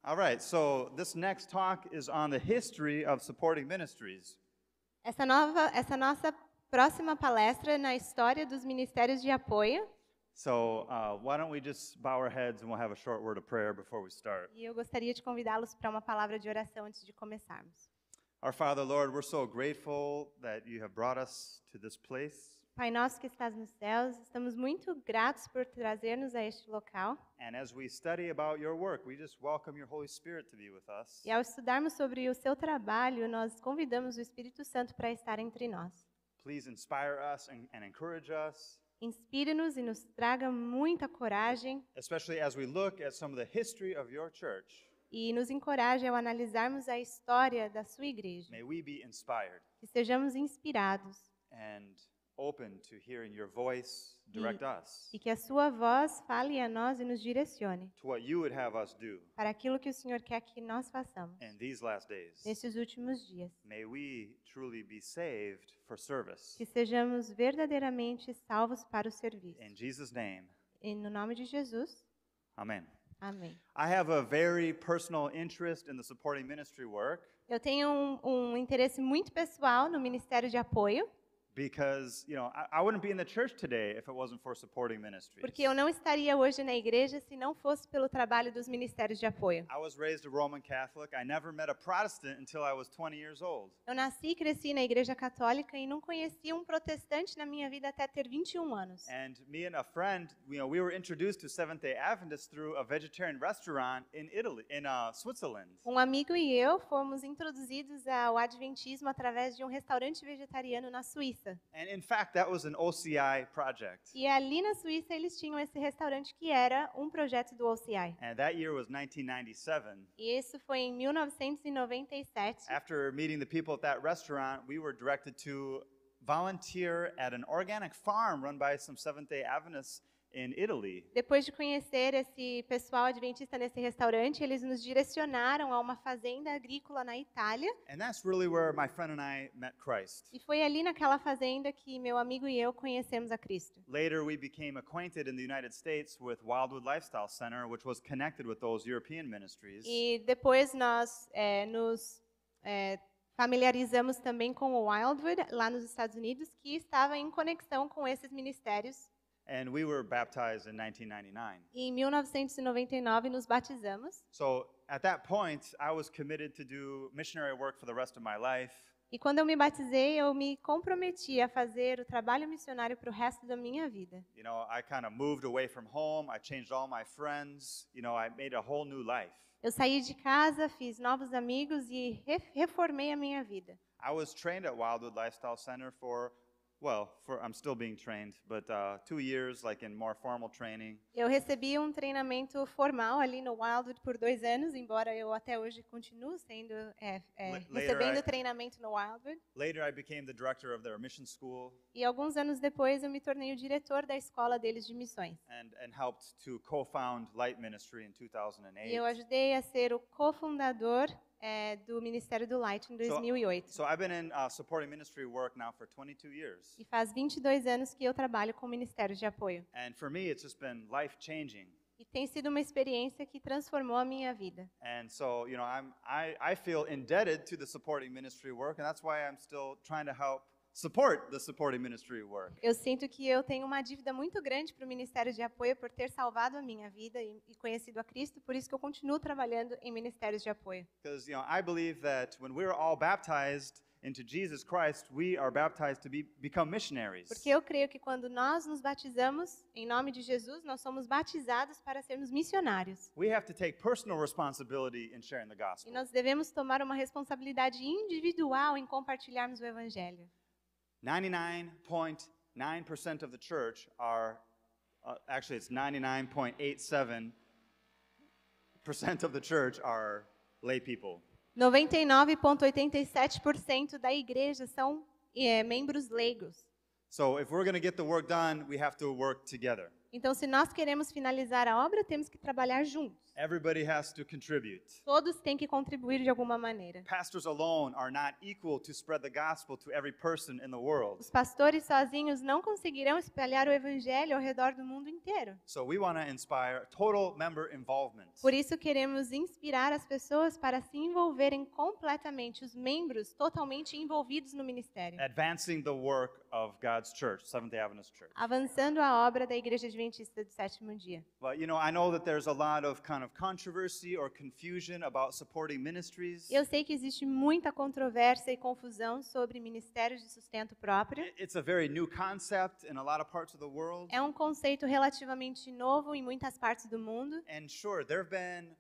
All right, so this next talk is on the history of supporting ministries. Essa nossa próxima palestra é na história dos ministérios de apoio. So why don't we just bow our heads and we'll have a short word of prayer before we start. E eu gostaria de convidá-los para uma palavra de oração antes de começarmos. Our Father, Lord, we're so grateful that you have brought us to this place. Pai nosso que estás nos céus, estamos muito gratos por trazer-nos a este local. And as we study about your work, we just welcome your Holy Spirit to be with us. E ao estudarmos sobre o seu trabalho, nós convidamos o Espírito Santo para estar entre nós. Please inspire us and encourage us, Inspire-nos e nos traga muita coragem especially as we look at some of the history of your church. e nos encoraje ao analisarmos a história da sua igreja. May we be inspired Que sejamos inspirados and open to hearing your voice direct us e que a sua voz fale a nós e nos direcione to what you would have us do para aquilo que o Senhor quer que nós façamos in these last days. nesses últimos dias. May we truly be saved for service. Que sejamos verdadeiramente salvos para o serviço. In Jesus' name, E no nome de Jesus, amen. amém. I have a very personal interest in the supporting ministry work Eu tenho um interesse muito pessoal no ministério de apoio, because, I wouldn't be in the church today if it wasn't for supporting ministries. porque eu não estaria hoje na igreja se não fosse pelo trabalho dos ministérios de apoio. I was raised a Roman Catholic. I never met a Protestant until I was 20 years old. Eu nasci e cresci na igreja católica e não conheci um protestante na minha vida até ter 21 anos. And me and a friend, we were introduced to Seventh-day Adventists through a vegetarian restaurant in Switzerland. Um amigo e eu fomos introduzidos ao adventismo através de um restaurante vegetariano na Suíça. And in fact, that was an OCI project. E ali na Suíça eles tinham esse restaurante que era um projeto do OCI. And that year was 1997. E isso foi em 1997. After meeting the people at that restaurant, we were directed to volunteer at an organic farm run by some Seventh-day Adventists in Italy. Depois de conhecer esse pessoal adventista nesse restaurante, eles nos direcionaram a uma fazenda agrícola na Itália. And that's really where my friend and I met Christ. E foi ali naquela fazenda que meu amigo e eu conhecemos a Cristo. Later, we became acquainted in the United States with Wildwood Lifestyle Center, which was connected with those European ministries. E depois nós nos familiarizamos também com o Wildwood, lá nos Estados Unidos, que estava em conexão com esses ministérios. And we were baptized in 1999. E em 1999 nos batizamos. So at that point, I was committed to do missionary work for the rest of my life. E quando eu me batizei, eu me comprometi a fazer o trabalho missionário para o resto da minha vida. I kind of moved away from home. I changed all my friends. I made a whole new life. Eu saí de casa, fiz novos amigos e reformei a minha vida. I was trained at Wildwood Lifestyle Center I'm still being trained, but 2 years, like in more formal training. Eu recebi um treinamento formal ali no Wildwood por 2 anos, embora eu até hoje continue sendo recebendo treinamento no Wildwood. Later, I became the director of their mission school. E alguns anos depois eu me tornei o diretor da escola deles de missões. And helped to co-found Light Ministry in 2008. E eu ajudei a ser o cofundador do Ministério do Light em 2008. So I've been in supporting ministry work now for 22 years. E faz 22 anos que eu trabalho com o Ministério de Apoio. And for me, it's just been life-changing. E tem sido uma experiência que transformou a minha vida. And so, I feel indebted to the supporting ministry work, and that's why I'm still trying to help support the supporting ministry work. Eu sinto que eu tenho uma dívida muito grande para o Ministério de Apoio por ter salvado a minha vida e conhecido a Cristo, por isso que eu continuo trabalhando em ministérios de apoio. Because, I believe that when we're all baptized into Jesus Christ, we are baptized to become missionaries. Porque eu creio que quando nós nos batizamos em nome de Jesus, nós somos batizados para sermos missionários. We have to take personal responsibility in sharing the E gospel. nós devemos tomar uma responsabilidade individual em compartilharmos o evangelho. 99.9% of the church are, actually it's 99.87% of the church are lay people. 99,87% da igreja são membros leigos. So if we're going to get the work done, we have to work together. Então, se nós queremos finalizar a obra, temos que trabalhar juntos. Everybody has to contribute. Todos têm que contribuir de alguma maneira. Pastors alone are not equal to spread the gospel to every person in the world. Os pastores sozinhos não conseguirão espalhar o evangelho ao redor do mundo inteiro. So we want to inspire total member involvement. Por isso queremos inspirar as pessoas para se envolverem completamente, os membros totalmente envolvidos no ministério, Advancing the work of God's church, Seventh-day Adventist Church. avançando a obra da Igreja Adventista do Sétimo Dia. But I know that there's a lot of kind of controversy or confusion about supporting ministries. Eu sei que existe muita controvérsia e confusão sobre ministérios de sustento próprio. It's a very new concept in a lot of parts of the world. É um conceito relativamente novo em muitas partes do mundo. And sure, there have been,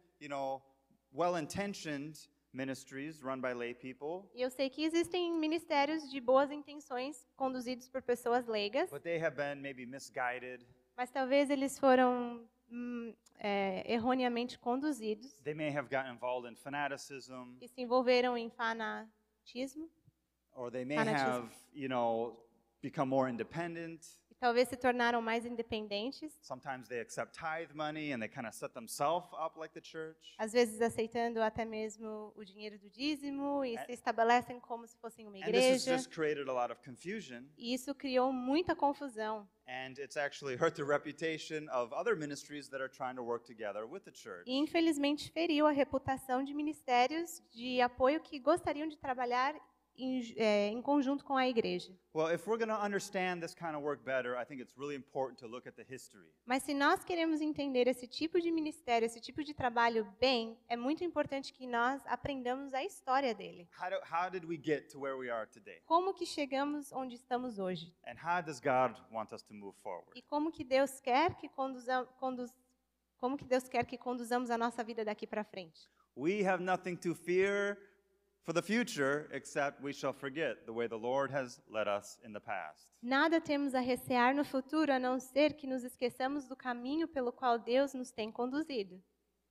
well-intentioned ministries run by lay people, E eu sei que existem ministérios de boas intenções conduzidos por pessoas leigas, but they have been maybe misguided. mas talvez eles foram erroneamente conduzidos They may have gotten involved in fanaticism, e se envolveram em fanatismo or they may Fanatism. have, become more independent. e talvez se tornaram mais independentes, Sometimes they accept tithe money and they kind of set themselves up like the church. às vezes aceitando até mesmo o dinheiro do dízimo e se estabelecem como se fossem uma And this has igreja. just created a lot of confusion, E isso criou muita confusão. and it's actually hurt the reputation of other ministries that are trying to work together with the church. E infelizmente feriu a reputação de ministérios de apoio que gostariam de trabalhar em conjunto com a igreja. Well, if we're going to understand this kind of work better, I think it's really important to look at the history. Mas se nós queremos entender esse tipo de ministério, esse tipo de trabalho bem, é muito importante que nós aprendamos a história dele. How did we get to where we are today? Como que chegamos onde estamos hoje? And how does God want us to move forward? E como que Deus quer que conduzamos a nossa vida daqui para frente? We have nothing to fear for the future, except we shall forget the way the Lord has led us in the past. Nada temos a recear no futuro, a não ser que nos esqueçamos do caminho pelo qual Deus nos tem conduzido.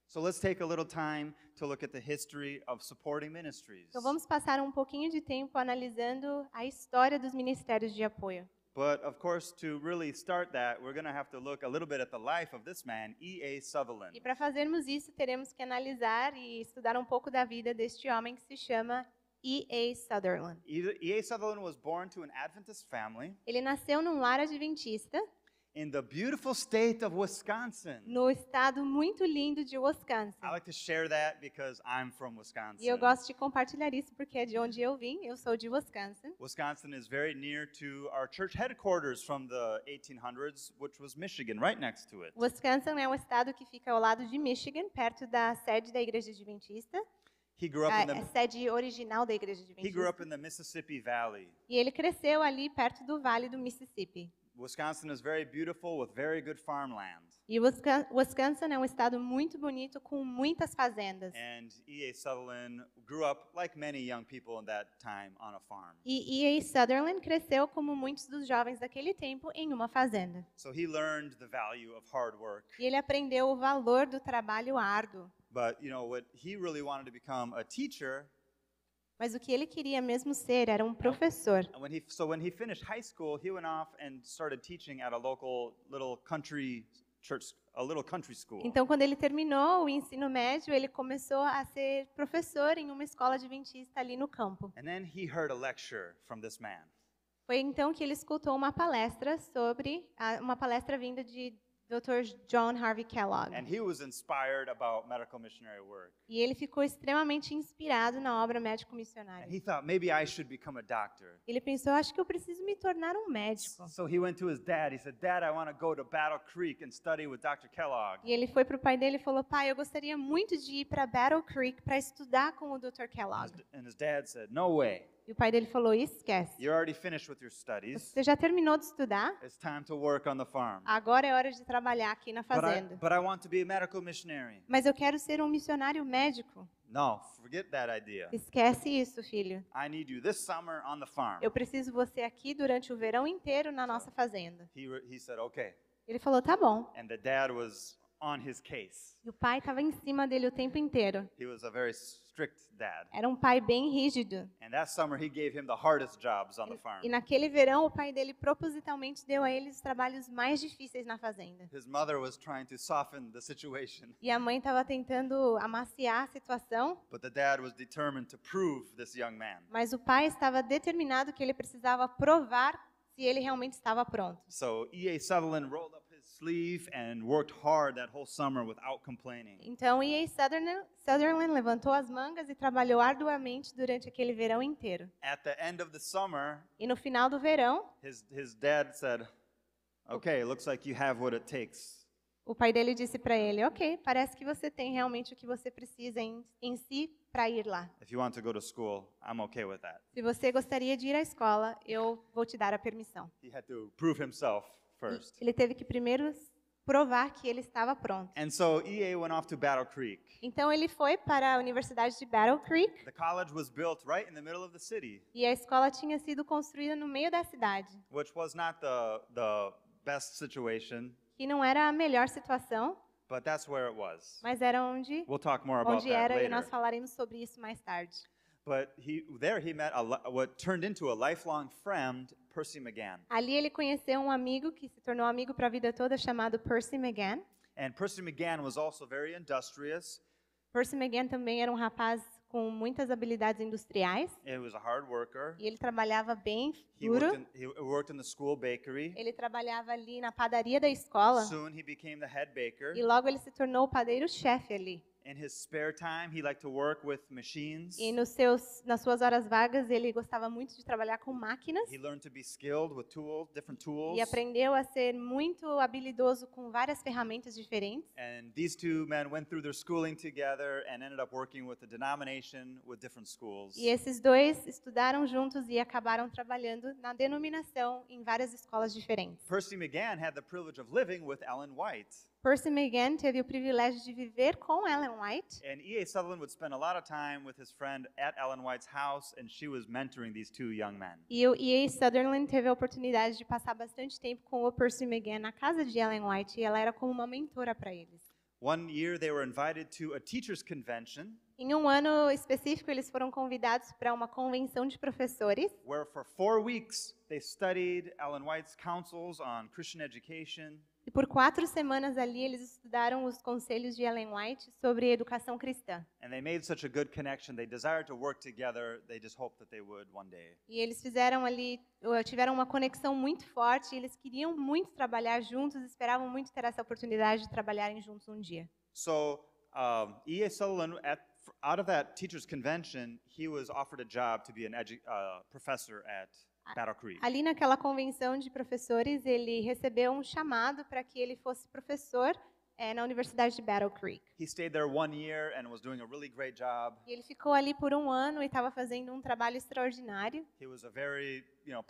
So let's take a little time to look at the history of supporting ministries. Então vamos passar um pouquinho de tempo analisando a história dos ministérios de apoio. But of course, to really start that, we're going to have to look a little bit at the life of this man, E.A. Sutherland. E para fazermos isso, teremos que analisar e estudar um pouco da vida deste homem que se chama E.A. Sutherland. E.A. Sutherland was born to an Adventist family Ele nasceu num lar adventista, in the beautiful state of Wisconsin. no estado muito lindo de Wisconsin. I like to share that because I'm from Wisconsin. E eu gosto de compartilhar isso porque é de onde eu vim, eu sou de Wisconsin. Wisconsin is very near to our church headquarters from the 1800s, which was Michigan, right next to it. Wisconsin é um estado que fica ao lado de Michigan, perto da sede da Igreja Adventista, He grew up in a sede original da Igreja he grew up Adventista. in the Mississippi Valley. E ele cresceu ali perto do Vale do Mississippi. Wisconsin is very beautiful with very good farmland. E Wisconsin é um estado muito bonito com muitas fazendas. And E.A. Sutherland grew up, like many young people in that time, on a farm. E E.A. Sutherland cresceu como muitos dos jovens daquele tempo em uma fazenda. So he learned the value of hard work. E ele aprendeu o valor do trabalho árduo. But, what he really wanted to become a teacher. Mas o que ele queria mesmo ser era um professor. And when he finished high school, he went off and started teaching at a local little country church, a little country school. Então, quando ele terminou o ensino médio, ele começou a ser professor em uma escola adventista ali no campo. And then he heard a lecture from this man. Foi então que ele escutou uma palestra uma palestra vinda de Dr. John Harvey Kellogg. And he was inspired about medical missionary work. E ele ficou extremamente inspirado na obra And médico-missionária. he thought, maybe I should become a doctor. Ele pensou, acho que eu preciso me tornar um médico. So he went to his dad. He said, Dad, I want to go to Battle Creek and study with Dr. Kellogg. E ele foi para o pai dele e falou, pai, eu gostaria muito de ir para Battle Creek para estudar com o Dr. Kellogg. And his dad said, no way. E o pai dele falou, esquece. You're already finished with your studies. Você já terminou de estudar? It's time to work on the farm. Agora é hora de trabalhar aqui na But fazenda. I want to be a medical missionary. Mas eu quero ser um missionário médico. No, forget that idea. Esquece isso, filho. I need you this summer on the farm. Eu preciso você aqui durante o verão inteiro na nossa fazenda. He said, okay. Ele falou, tá bom. And the dad was on his case. E o pai estava em cima dele o tempo inteiro. He was a very strict dad. Era um pai bem rígido. And that summer, he gave him the hardest jobs on the farm. E naquele verão, o pai dele propositalmente deu a ele os trabalhos mais difíceis na fazenda. His mother was trying to soften the situation, E a mãe estava tentando amaciar a situação, but the dad was determined to prove this young man. mas o pai estava determinado que ele precisava provar se ele realmente estava pronto. So E.A. Sutherland rolled up his sleeve and worked hard that whole summer without complaining. Então, E.A. Sutherland levantou as mangas e trabalhou arduamente durante aquele verão inteiro. At the end of the summer, E no final do verão, his dad said, "Okay, looks like you have what it takes. o pai dele disse para ele: "Ok, parece que você tem realmente o que você precisa em si para ir lá. If you want to go to school, I'm okay with that." Se você gostaria de ir à escola, eu vou te dar a permissão." He had to prove himself first. Ele teve que primeiro provar que ele estava pronto. And so E.A. went off to Battle Creek. Então ele foi para a Universidade de Battle Creek The college was built right in the middle of the city, e a escola tinha sido construída no meio da cidade, which was not the best situation, que não era a melhor situação, but that's where it was. mas era onde We'll talk more about that era, e nós later. falaremos sobre isso mais tarde. But he met what turned into a lifelong friend, Percy McGann. Ali ele conheceu um amigo que se tornou amigo para a vida toda, chamado Percy McGann. And Percy McGann was also very industrious. Percy McGann também era um rapaz com muitas habilidades industriais He was a hard worker. e ele trabalhava bem He duro. worked in the school bakery. Ele trabalhava ali na padaria da escola Soon he became the head baker. e logo ele se tornou o padeiro-chefe ali. In his spare time, he liked to work with machines. E nas suas horas vagas, ele gostava muito de trabalhar com máquinas He learned to be skilled with different tools. e aprendeu a ser muito habilidoso com várias ferramentas diferentes. And these two men went through their schooling together and ended up working with the denomination with different schools. E esses dois estudaram juntos e acabaram trabalhando na denominação em várias escolas diferentes. Percy McGann had the privilege of living with Ellen White. Percy McGann teve o privilégio de viver com Ellen White. And E.A. Sutherland would spend a lot of time with his friend at Ellen White's house, and she was mentoring these two young men. E o E.A. Sutherland teve a oportunidade de passar bastante tempo com o Percy McGann na casa de Ellen White e ela era como uma mentora para eles. One year, they were invited to a teachers' convention Em um ano específico, eles foram convidados para uma convenção de professores, where for 4 weeks they studied Ellen White's counsels on Christian education. e por 4 semanas ali eles estudaram os conselhos de Ellen White sobre educação cristã. And they made such a good connection. They desired to work together. They just hoped that they would one day. E eles tiveram uma conexão muito forte, e eles queriam muito trabalhar juntos, esperavam muito ter essa oportunidade de trabalharem juntos um dia. So E.A. Sutherland, out of that teachers' convention, he was offered a job to be an professor at Battle Creek. Ali naquela convenção de professores, ele recebeu um chamado para que ele fosse professor na Universidade de Battle Creek. He stayed there 1 year and was doing a really great job. E ele ficou ali por um ano e estava fazendo um trabalho extraordinário. He was a very,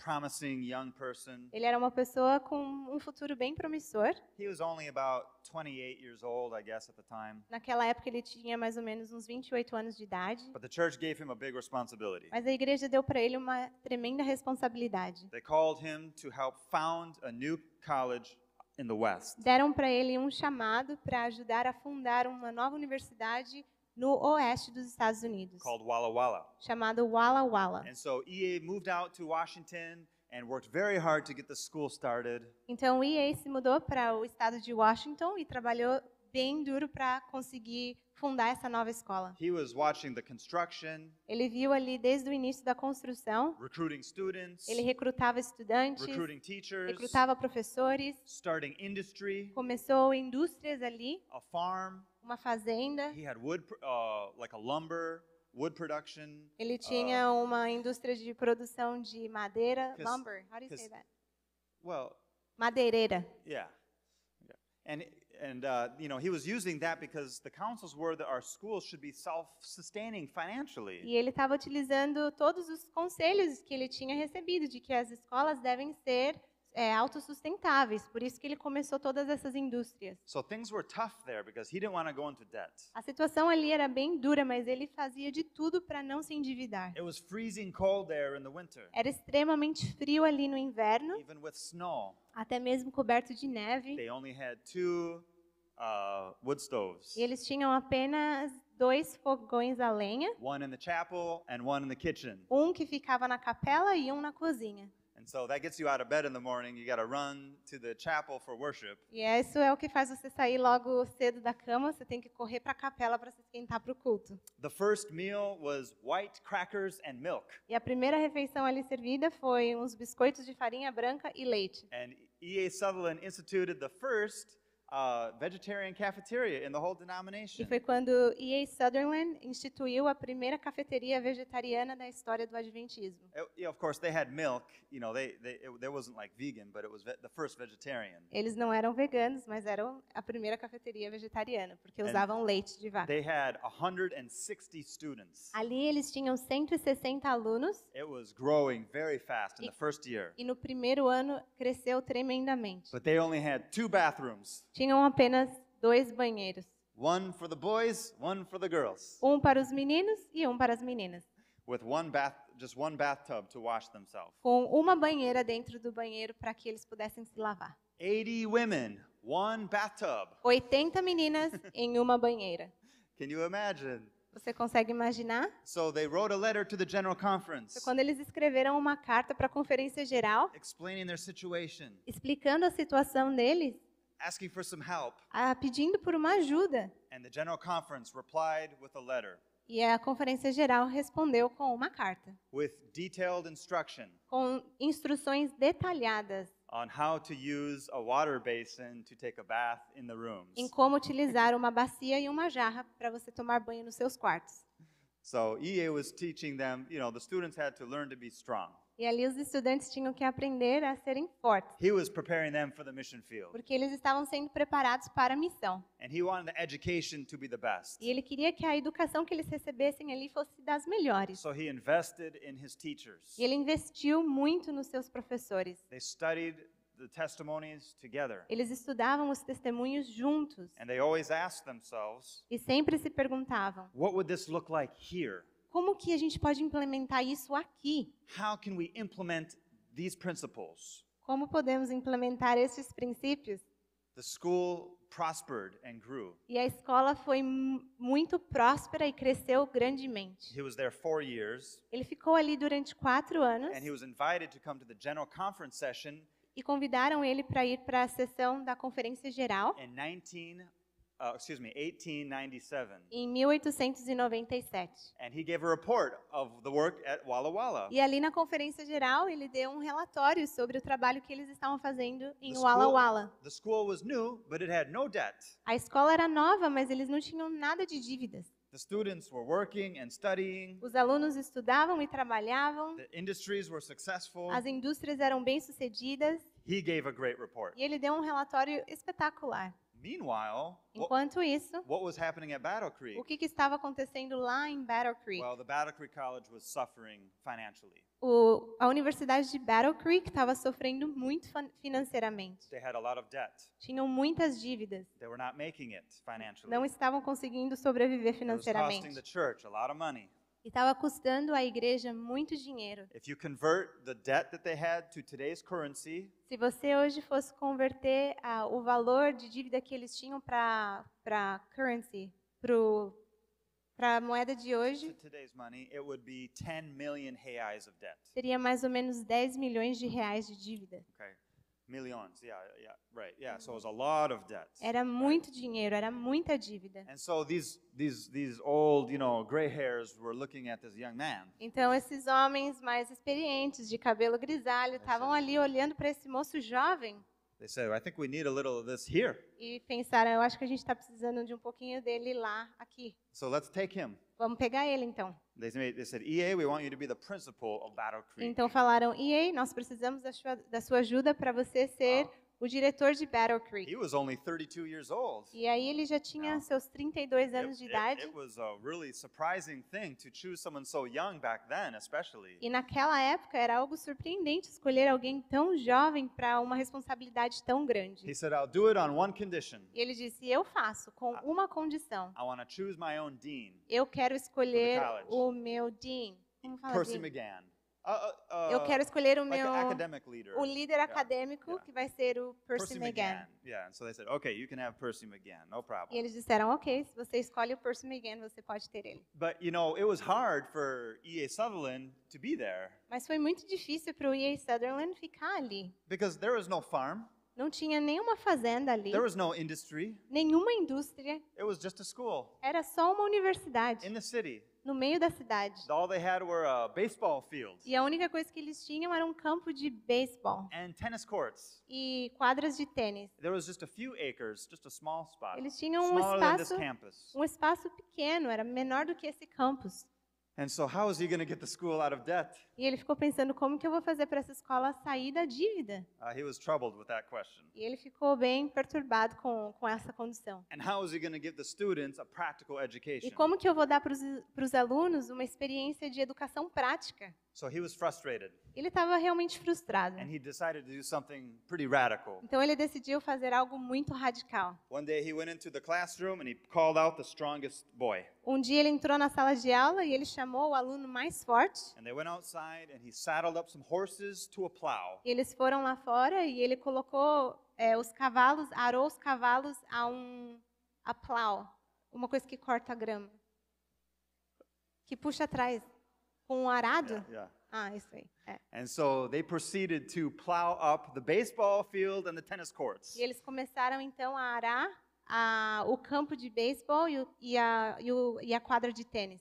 promising young person. Ele era uma pessoa com um futuro bem promissor. He was only about 28 years old, I guess, at the time. Naquela época ele tinha mais ou menos uns 28 anos de idade. But the church gave him a big responsibility. Mas a igreja deu para ele uma tremenda responsabilidade. They called him to help found a new college in the West. Deram para ele um chamado para ajudar a fundar uma nova universidade no oeste dos Estados Unidos, Called Walla Walla. chamado Walla Walla. And so E.A. moved out to Washington and worked very hard to get the school started. Então o E.A. se mudou para o estado de Washington e trabalhou bem duro para conseguir fundar essa nova escola. He was watching the construction, Ele viu ali desde o início da construção, recruiting students, ele recrutava estudantes, recruiting teachers, recrutava professores, starting industry, começou indústrias ali, a farm. uma fazenda. He had like a wood production. Ele tinha uma indústria de produção de madeira, 'cause- lumber. How do you say that? Well, Madeireira. yeah. And he was using that because the councils were that our schools should be self-sustaining financially. E ele estava utilizando todos os conselhos que ele tinha recebido de que as escolas devem ser autossustentáveis. Por isso que ele começou todas essas indústrias. So things were tough there because he didn't want to go into debt. A situação ali era bem dura, mas ele fazia de tudo para não se endividar. It was freezing cold there in the winter, Era extremamente frio ali no inverno, even with snow. até mesmo coberto de neve. They only had 2 wood stoves. E eles tinham apenas 2 fogões a lenha, One in the chapel and one in the kitchen. um que ficava na capela e um na cozinha. And so that gets you out of bed in the morning. You got to run to the chapel for worship. E isso é o que faz você sair logo cedo da cama, você tem que correr para a capela para se esquentar para o culto. The first meal was white crackers and milk. E a primeira refeição ali servida foi uns biscoitos de farinha branca e leite. And E.A. Sutherland instituted the first vegetarian cafeteria in the whole denomination. E foi quando E.A. Sutherland instituiu a primeira cafeteria vegetariana da história do Adventismo. Of course, they had milk. You know, there wasn't like vegan, but it was the first vegetarian. Eles não eram veganos, mas eram a primeira cafeteria vegetariana, porque usavam leite de vaca. They had 160 students. Ali eles tinham 160 alunos. It was growing very fast in the first year. E no primeiro ano cresceu tremendamente. But they only had 2 bathrooms. Tinham apenas 2 banheiros. One for the boys, one for the girls. Um para os meninos e um para as meninas. With just one bathtub to wash themselves. Com uma banheira dentro do banheiro para que eles pudessem se lavar. 80 women, one bathtub. 80 meninas em uma banheira. Can you imagine? Você consegue imaginar? So they wrote a letter to the General Conference, Quando eles escreveram uma carta para a Conferência Geral, explaining their situation, explicando a situação deles, asking for some help. pedindo por uma ajuda. And the General Conference replied with a letter E a Conferência Geral respondeu com uma carta, with detailed instruction com instruções detalhadas on how to use a water basin to take a bath in the rooms. em como utilizar uma bacia e uma jarra para você tomar banho nos seus quartos. So E.A. was teaching them, the students had to learn to be strong. E ali os estudantes tinham que aprender a serem fortes, He was preparing them for the mission field. porque eles estavam sendo preparados para a missão. And he wanted the education to be the best. E ele queria que a educação que eles recebessem ali fosse das melhores. So he invested in his teachers. E ele investiu muito nos seus professores. They studied the testimonies together. Eles estudavam os testemunhos juntos And they always asked themselves, e sempre se perguntavam: what would this look like here? como que a gente pode implementar isso aqui? How can we implement these principles? Como podemos implementar esses princípios? The school prospered and grew. E a escola foi muito próspera e cresceu grandemente. He was there 4 years, Ele ficou ali durante 4 anos and he was invited to come to the General Conference session e convidaram ele para ir para a sessão da Conferência Geral in 1897. em 1897. And he gave a report of the work at Walla Walla. E ali na Conferência Geral, ele deu um relatório sobre o trabalho que eles estavam fazendo em The Walla school- Walla. The school was new, but it had no debt. A escola era nova, mas eles não tinham nada de dívidas. The students were working and studying. Os alunos estudavam e trabalhavam, The industries were successful. as indústrias eram bem-sucedidas, He gave a great report. e ele deu um relatório espetacular. Meanwhile, Enquanto isso, what was happening at Battle Creek? o que estava acontecendo lá em Battle Creek? Well, the Battle Creek College was suffering financially. A Universidade de Battle Creek estava sofrendo muito financeiramente. They had a lot of debt. Tinham muitas dívidas. They were not making it financially. Não estavam conseguindo sobreviver It was costing financeiramente. the church a lot of money. E estava custando à igreja muito dinheiro. If you convert the debt that they had to today's currency, Se você hoje fosse converter o valor de dívida que eles tinham para currency, para a moeda de to hoje, today's money, it would be 10 million reais of debt. seria mais ou menos 10 milhões de reais de dívida. Okay. Millions. Yeah, right. Yeah, so it was a lot of debt. Era muito dinheiro, era muita dívida. And so these old, gray hairs were looking at this young man. Então esses homens mais experientes, de cabelo grisalho, estavam ali olhando para esse moço jovem They said, I think we need a little of this here. e pensaram: eu acho que a gente está precisando de um pouquinho dele lá, aqui. So let's take him. Vamos pegar ele então. They said, E.A., we want you to be the principal of Battle Creek. Então falaram: E.A., nós precisamos da sua ajuda para você ser o diretor de Battle Creek. He was only 32 years old. E aí ele já tinha seus 32 anos de idade. It was a really surprising thing to choose someone so young back then, especially. E naquela época era algo surpreendente escolher alguém tão jovem para uma responsabilidade tão grande. He said, I'll do it on one condition. E ele disse: eu faço com uma condição. I want to choose my own dean, Eu quero escolher college. o meu dean. Como fala Percy dean? McGann. Eu quero escolher o like meu an academic leader. o líder acadêmico, yeah. que vai ser o Percy McGann. Yeah, and so they said, okay, you can have Percy McGann, no E problem. eles disseram, ok, se você escolhe o Percy McGann, você pode ter ele. But you know, it was hard for E.A. Sutherland to be there Mas foi muito difícil para o E.A. Sutherland ficar ali. because there was no farm, Não tinha nenhuma fazenda ali, there was no industry. nenhuma indústria. It was just a school Era só uma universidade, in the city. no meio da cidade. All they had were baseball fields E a única coisa que eles tinham era um campo de beisebol and tennis courts. e quadras de tênis. There was just a few acres, just a small spot, Eles tinham smaller than this espaço, campus. espaço pequeno, era menor do que esse campus. And so how is he going to get the school out of debt? E ele ficou pensando, como que eu vou fazer para essa escola sair da dívida? He was troubled with that question. E ele ficou bem perturbado com essa condição. And how is he going to give the students a practical E education? como que eu vou dar para os alunos uma experiência de educação prática? So he was frustrated, Ele estava realmente frustrado. and he decided to do something pretty radical. Então ele decidiu fazer algo muito radical. One day he went into the classroom and he called out the strongest boy. Um dia ele entrou na sala de aula e ele chamou o aluno mais forte. And they went outside and he saddled up some horses to a plow. E eles foram lá fora e ele colocou os cavalos, arou os cavalos a plow, uma coisa que corta a grama, que puxa atrás, com um arado. Yeah. Ah, isso aí. É. And so they proceeded to plow up the baseball field and the tennis courts. E eles começaram então a arar o campo de beisebol e a quadra de tênis.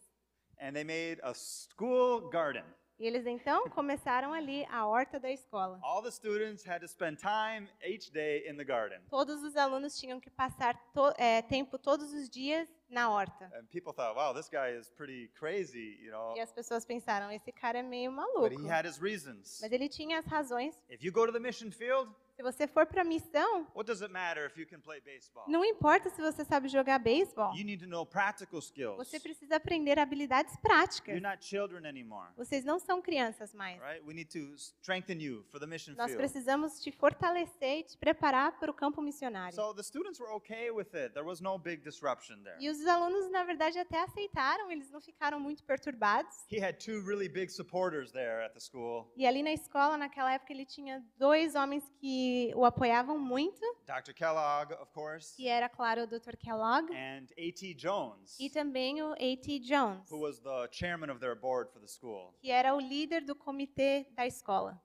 And they made a school garden. E eles então começaram ali a horta da escola. All the students had to spend time each day in the garden. Todos os alunos tinham que passar tempo todos os dias na horta. And people thought, wow, this guy is pretty crazy, you know. E as pessoas pensaram, esse cara é meio But maluco. he had his reasons. Mas ele tinha as razões. If you go to the mission field, Se você for para a missão, what does it matter if you can play baseball? não importa se você sabe jogar beisebol. You need to know practical skills. Você precisa aprender habilidades práticas. You're not children anymore, Vocês não são crianças mais. right? We need to strengthen you for the mission Nós field. precisamos te fortalecer e te preparar para o campo missionário. So the students were okay with it. There was no big disruption there. E os alunos, na verdade, até aceitaram, eles não ficaram muito perturbados. He had two really big supporters there at the school, E ali na escola, naquela época, ele tinha 2 homens que o apoiavam muito, Dr. Kellogg, of course, que era, claro, o Dr. Kellogg and A.T. Jones, e também o A.T. Jones, who was the chairman of their board for the school. que era o líder do comitê da escola.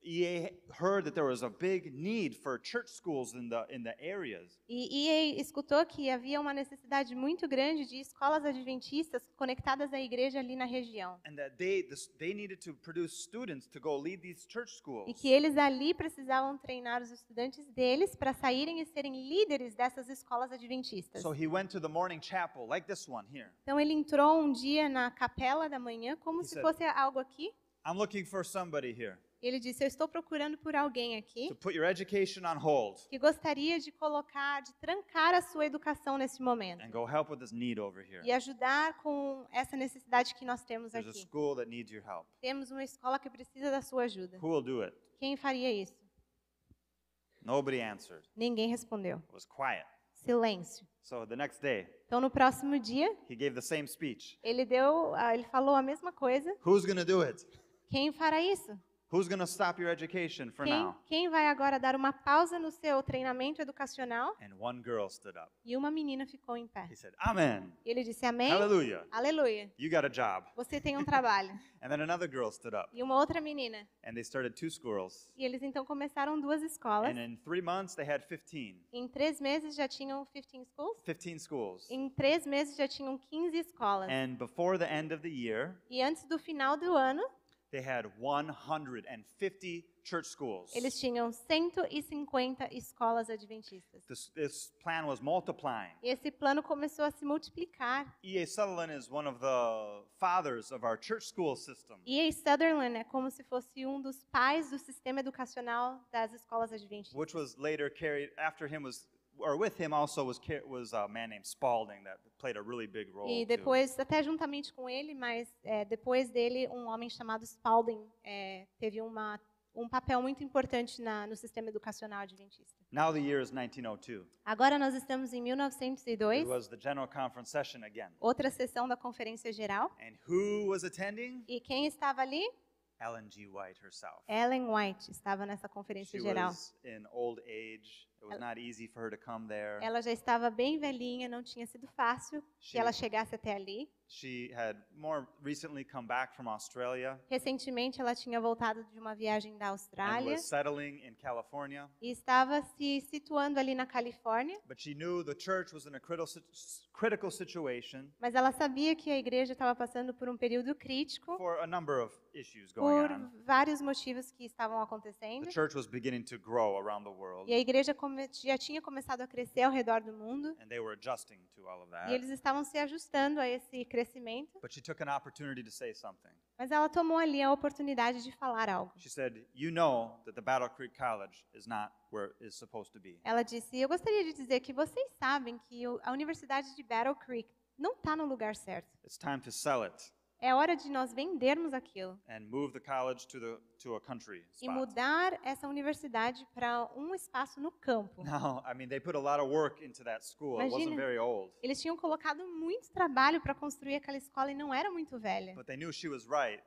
EA heard that there was a big need for church schools in the areas. E EA escutou que havia uma necessidade muito grande de escolas adventistas conectadas à igreja ali na região. And that they needed to produce students to go lead these church schools. E que eles ali precisavam treinar os estudantes deles para saírem e serem líderes dessas escolas adventistas. So he went to the morning chapel, like this one here. Então ele entrou um dia na capela da manhã como He se said, fosse algo aqui. I'm looking for somebody here Ele disse: eu estou procurando por alguém aqui to put your education on hold que gostaria de trancar a sua educação nesse momento and go help with this need over here. e ajudar com essa necessidade que nós temos There's a aqui. school that needs your help. Temos uma escola que precisa da sua ajuda. Who will do it? Quem faria isso? Nobody answered. Ninguém respondeu. It was quiet. Silêncio. So the next day, Então no próximo dia, he gave the same speech. ele falou a mesma coisa. Who's going to do it? Quem fará isso? Who's going to stop your education for now? Quem vai agora dar uma pausa no seu treinamento educacional? And one girl stood up. E uma menina ficou em pé. He said, Amen. E ele disse: amém? Hallelujah. Aleluia. You got a job. Você tem um trabalho. And then another girl stood up. E uma outra menina. And they started 2 schools. E eles então começaram 2 escolas. And in 3 months, they had 15. Em 3 meses já tinham 15 schools. 15 schools. Em 3 meses já tinham 15 escolas. And before the end of the year, E antes do final do ano, they had 150 church schools. eles tinham 150 escolas adventistas. This plan was multiplying. E esse plano começou a se multiplicar. E.A. Sutherland is one of the fathers of our church school system. E a Sutherland é como se fosse um dos pais do sistema educacional das escolas adventistas. Which was later carried after him with him also was a man named Spalding that played a really big role. E too. depois, até juntamente com ele, mas depois dele, um homem chamado Spalding teve um papel muito importante no sistema educacional adventista. Now the year is 1902. Agora nós estamos em It 1902, was the General Conference session again. outra sessão da Conferência Geral. And who was attending? E quem estava ali? Ellen G. White herself. Ellen White estava nessa Conferência She Geral. was in old age. It was not easy for her to come there. Ela já estava bem velhinha, não tinha sido fácil que ela chegasse até ali. She had more recently come back from Australia Recentemente, ela tinha voltado de uma viagem da and Austrália was settling in California. e estava se situando ali na Califórnia, But she knew the church was in a critical situation mas ela sabia que a igreja estava passando por um período crítico for a number of issues going por on. vários motivos que estavam acontecendo. The church was beginning to grow around the world, E a igreja já tinha começado a crescer ao redor do mundo and they were adjusting to all of e that. eles estavam se ajustando a esse crescimento. But she took an opportunity to say something. Mas ela tomou ali a oportunidade de falar algo. She said, "You know that the Battle Creek College is not where it is supposed to be. Ela disse: eu gostaria de dizer que vocês sabem que a Universidade de Battle Creek não está no lugar certo. It's time to sell it É hora de nós vendermos aquilo and move the college to a country e spot." mudar essa universidade para um espaço no campo. Now, I mean, they put a lot of work into that school. It wasn't Imagina. very old, Eles tinham colocado muito trabalho para construir aquela escola e não era muito velha. but they knew she was right.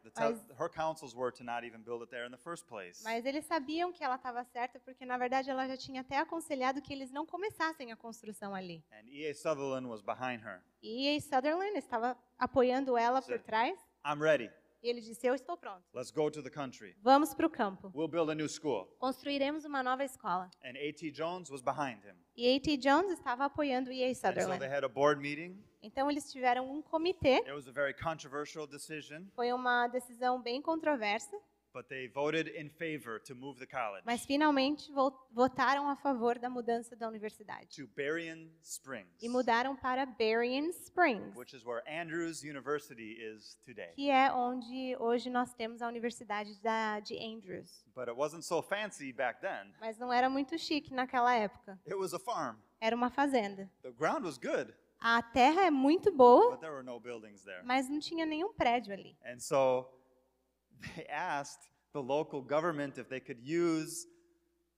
Her counsels were to not even build it there in the first place. Mas eles sabiam que ela estava certa porque, na verdade, ela já tinha até aconselhado que eles não começassem a construção ali. And E.A. Sutherland was behind her. E a Sutherland estava apoiando ela por trás. "I'm ready. E ele disse: eu estou pronto. Let's go to the country. Vamos para o campo. We'll build a new school." Construiremos uma nova escola. And A.T. Jones was behind him. E A.T. Jones estava apoiando E.A. And so they Sutherland. had a board meeting. Então, eles tiveram um comitê. It was a very controversial decision, Foi uma decisão bem controversa, but they voted in favor to move the college mas finalmente votaram a favor da mudança da universidade. to Berrien Springs, E mudaram para Berrien Springs, which is where Andrews University is today. que é onde hoje nós temos a Universidade de Andrews. But it wasn't so fancy back then. Mas não era muito chique naquela época. It was a farm. Era uma fazenda. The ground was good, A terra é muito boa, but there were no buildings there. mas não tinha nenhum prédio ali. And so they asked the local government if they could use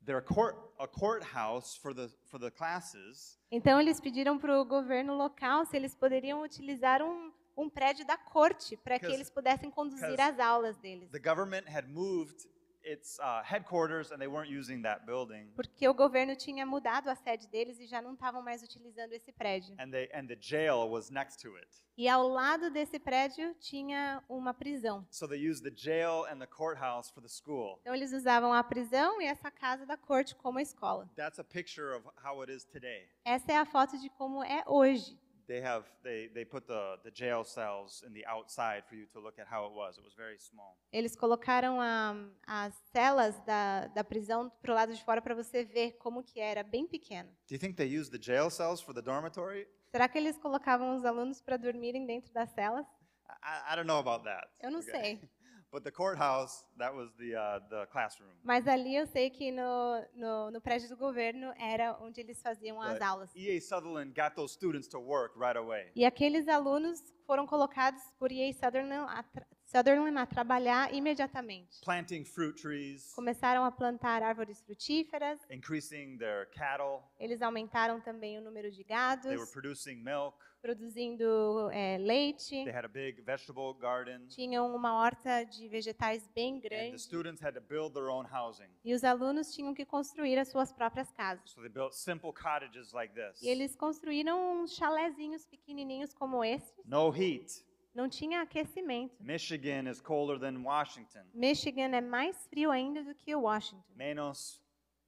their courthouse for the classes. Então, eles pediram para o governo local se eles poderiam utilizar um prédio da corte para que Because- eles pudessem conduzir because as aulas deles. The government had moved its headquarters, and they weren't using that building. Porque o governo tinha mudado a sede deles e já não estavam mais utilizando esse prédio. And the jail was next to it. E ao lado desse prédio tinha uma prisão. So they used the jail and the courthouse for the school. Então, eles usavam a prisão e essa casa da corte como escola. That's a picture of how it is today. Essa é a foto de como é hoje. They put the jail cells in the outside for you to look at how it was. It was very small. Eles colocaram as celas da prisão para o lado de fora para você ver como que era, bem pequeno. Do you think they used the jail cells for the dormitory? Será que eles colocavam os alunos para dormirem dentro das celas? I don't know about that. Eu não sei. But the courthouse, that was the classroom. Mas ali eu sei que no prédio do governo era onde eles faziam as But aulas. E.A. Sutherland got those students to work right away. E aqueles alunos foram colocados por E.A. Sutherland a trabalhar imediatamente. Planting fruit trees, Começaram a plantar árvores frutíferas, increasing their cattle. eles aumentaram também o número de They were gados, producing milk. produzindo leite, They had a big vegetable garden. tinham uma horta de vegetais bem And the grande. students had to build their own housing. E os alunos tinham que construir as suas próprias casas. So they built simple cottages like this. E eles construíram uns chalezinhos pequenininhos como esse. No heat. Não tinha aquecimento. Michigan is colder than Washington. Michigan é mais frio ainda do que o Washington. Minus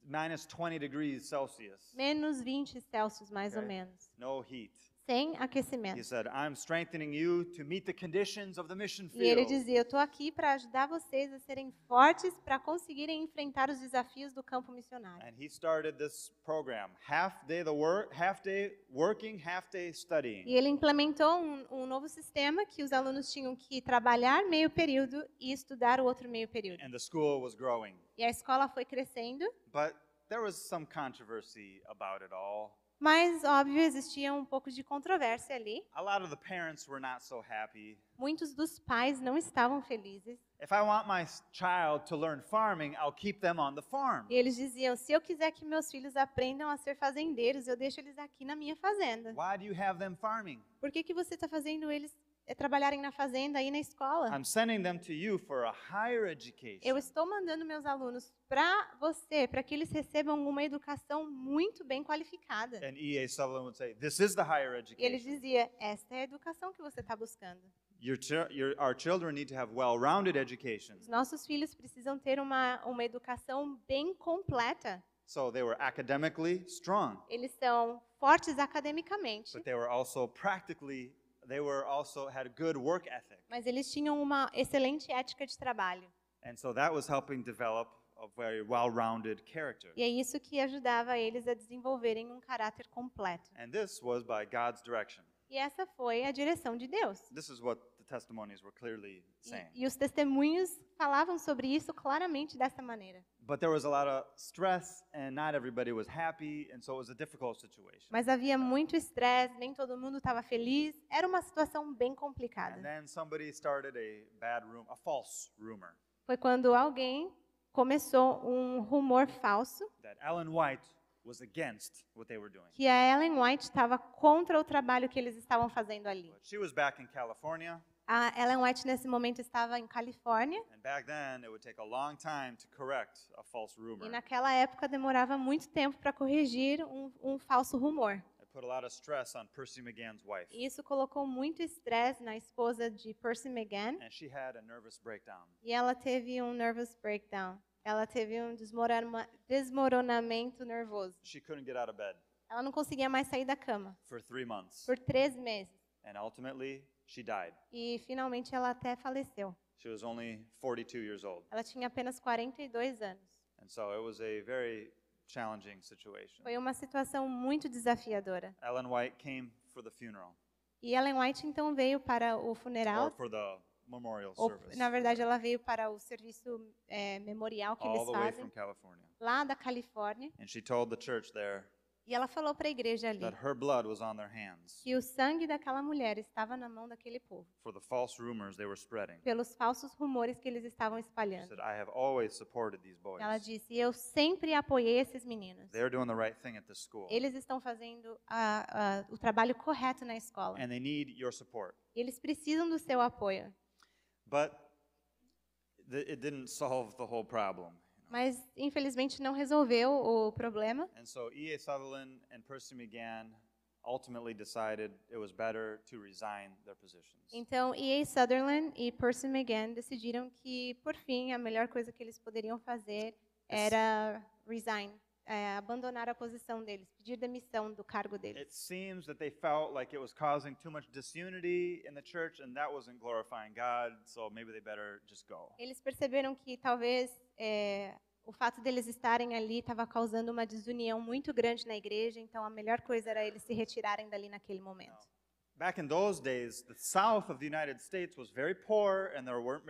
20 degrees Celsius. Menos 20 Celsius, mais ou Okay. menos. No heat. Sem He aquecimento. said, "I'm strengthening you to meet the conditions of the mission E ele field." dizia, eu estou aqui para ajudar vocês a serem fortes para conseguirem enfrentar os desafios do campo missionário. And he started this program, half day working, half day studying. E ele implementou um novo sistema que os alunos tinham que trabalhar meio período e estudar o outro meio período. And the school was growing. E a escola foi crescendo, But there was some controversy about it all. Mas, óbvio, existia um pouco de controvérsia ali. A lot of the parents were not so happy. Muitos dos pais não estavam felizes. If I want my child to learn farming, I'll keep them on the farm. E eles diziam, se eu quiser que meus filhos aprendam a ser fazendeiros, eu deixo eles aqui na minha fazenda. Why do you have them farming? Por que você está fazendo eles trabalharem na fazenda, aí na escola? I'm sending them to you for a higher education. Eu estou mandando meus alunos para você, para que eles recebam uma educação muito bem qualificada. And E.A. Sutherland would say, this is the higher E ele education. dizia, esta é a educação que você está buscando. Our children need to have well-rounded education. Os nossos filhos precisam ter uma educação bem completa. So they were academically strong, Eles são fortes academicamente, but they were also had a good work ethic. mas eles tinham uma excelente ética de trabalho. And so that was helping develop a very well-rounded character. E é isso que ajudava eles a desenvolverem um caráter completo. And this was by God's direction. E essa foi a direção de Deus. This is what the testimonies were clearly saying. E os testemunhos falavam sobre isso claramente dessa maneira. But there was a lot of stress and not everybody was happy, and so it was a difficult situation. Mas havia muito estresse, nem todo mundo estava feliz. Era uma situação bem And complicada. then somebody started a false rumor Foi quando alguém começou um rumor falso that Ellen White was against what they were doing. que a Ellen White estava contra o trabalho que eles estavam fazendo ali. But she was back in California, A Ellen White nesse momento estava em Califórnia and back then it would take a long time to correct a false rumor. e naquela época demorava muito tempo para corrigir um falso rumor. It put a lot of stress on Percy McGann's wife, E isso colocou muito estresse na esposa de Percy McGann and she had a nervous breakdown. e ela teve um nervous breakdown. Ela teve um desmoronamento nervoso. She couldn't get out of bed Ela não conseguia mais sair da cama for 3 months, por 3 meses. and ultimately she died. E finalmente ela até faleceu. She was only 42 years old, Ela tinha apenas 42 anos. and so it was a very challenging situation. Foi uma situação muito desafiadora. Ellen White came for the funeral, E Ellen White então veio para o or funeral, for the memorial ou service, na verdade ela veio para o serviço memorial que all eles the way fazem from California. lá da Califórnia. And she told the church there E ela falou para a igreja ali that her blood was on their hands que o sangue daquela mulher estava na mão daquele povo, for the false rumors they were spreading. pelos falsos rumores que eles estavam She espalhando. said, I have always supported these boys. Ela disse: eu sempre apoiei esses meninos. They're doing the right thing at this school, Eles estão fazendo o trabalho correto na escola. and they need your support. Eles precisam do seu apoio. But it didn't solve the whole problem. Mas, infelizmente, não resolveu o problema. And so E.A. Sutherland and Percy McGann ultimately decided it was better to resign their positions. Então, E.A. Sutherland e Percy McGann decidiram que, por fim, a melhor coisa que eles poderiam fazer era resign, abandonar a posição deles, pedir demissão do cargo It deles. seems that they felt like it was causing too much disunity in the church, and that wasn't glorifying God, so maybe they better just go. Eles perceberam que talvez o fato deles estarem ali estava causando uma desunião muito grande na igreja, então a melhor coisa era eles se retirarem dali naquele momento. Back in those days, the south of the United States was very poor, and there weren't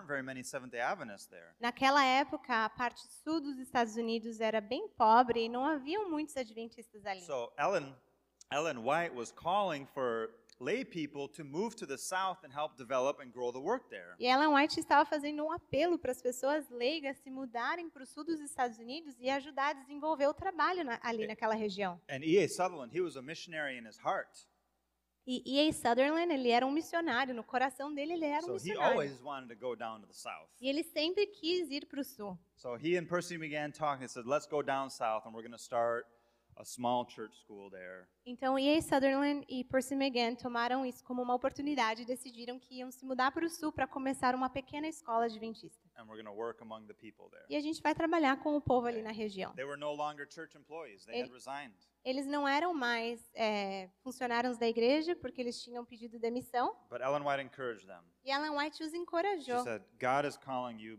very many Seventh-day Adventists there. Naquela época, a parte sul dos Estados Unidos era bem pobre e não haviam muitos adventistas ali. So Ellen White was calling for lay people to move to the south and help develop and grow the work there. E Ellen White estava fazendo um apelo para as pessoas leigas se mudarem para o sul dos Estados Unidos e ajudar a desenvolver o trabalho ali naquela região. And E.A. Sutherland, he was a missionary in his heart. E E.A. Sutherland, ele era um missionário, no coração dele ele era um So he missionário. always wanted to go down to the south. E ele sempre quis ir para o sul. So he and Percy began talking. He said, let's go down south and we're going to start a small church school there. Então, E.A. Sutherland e Percy McGann tomaram isso como uma oportunidade e decidiram que iam se mudar para o sul para começar uma pequena escola adventista. And we're going to work among the people there. E a gente vai trabalhar com o povo ali na região. They were no longer church employees. They had resigned. Eles não eram mais funcionários da igreja, porque eles tinham pedido demissão. But Ellen White encouraged them. E Ellen White os She encorajou. said, God is calling you